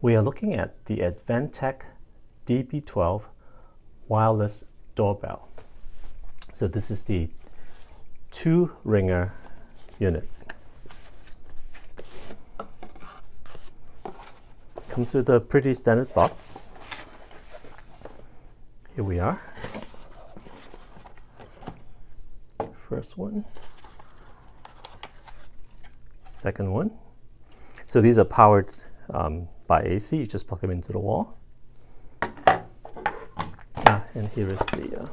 We are looking at the Avantek DB12 wireless doorbell. So this is the 2-ringer unit. Comes with a pretty standard box. Here we are. First one. Second one. So these are powered by AC. You just plug them into the wall. And here is the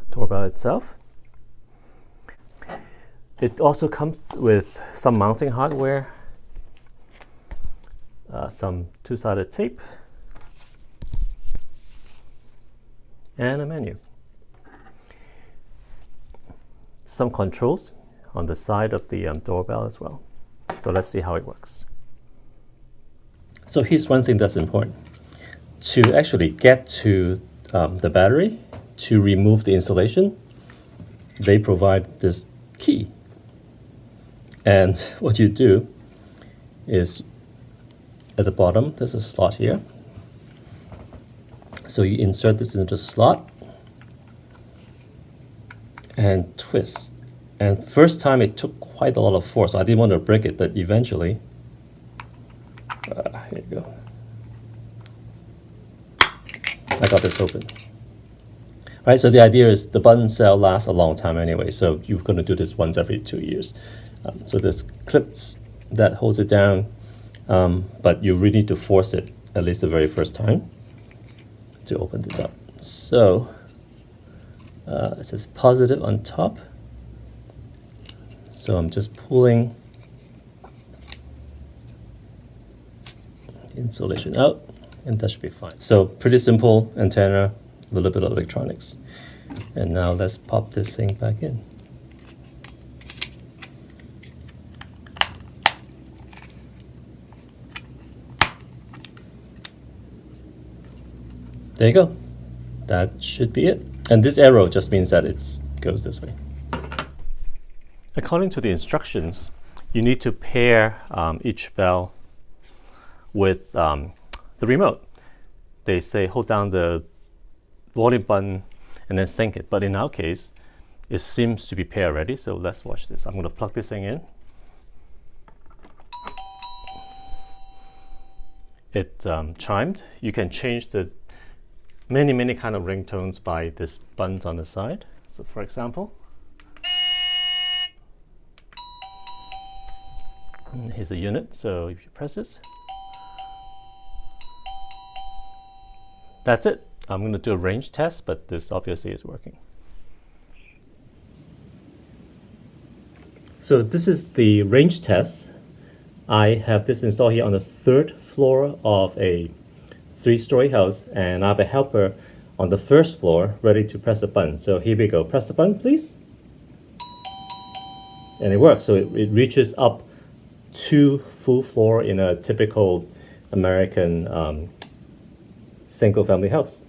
doorbell itself. It also comes with some mounting hardware, some two-sided tape, and a menu. Some controls on the side of the doorbell as well. So let's see how it works. So here's one thing that's important. To actually get to the battery, to remove the installation, they provide this key. And what you do is at the bottom, there's a slot here. So you insert this into the slot and twist. And first time it took quite a lot of force. I didn't want to break it, but eventually, here you go. I got this open. Right, so the idea is the button cell lasts a long time anyway, so you're going to do this once every 2 years. So there's clips that holds it down, but you really need to force it at least the very first time to open this up. So it says positive on top. So I'm just pulling the insulation out, and that should be fine. So pretty simple antenna, a little bit of electronics. And now let's pop this thing back in. There you go. That should be it. And this arrow just means that it goes this way. According to the instructions, you need to pair each bell with the remote. They say hold down the volume button and then sync it. But in our case, it seems to be pair already. So let's watch this. I'm going to plug this thing in. It chimed. You can change the many kind of ringtones by this button on the side. So for example, here's a unit. So if you press this, that's it. I'm going to do a range test, but this obviously is working. So this is the range test. I have this installed here on the 3rd floor of a 3-story house, and I have a helper on the 1st floor ready to press the button. So here we go. Press the button, please. And it works. So it reaches up 2 full floor in a typical American single family house.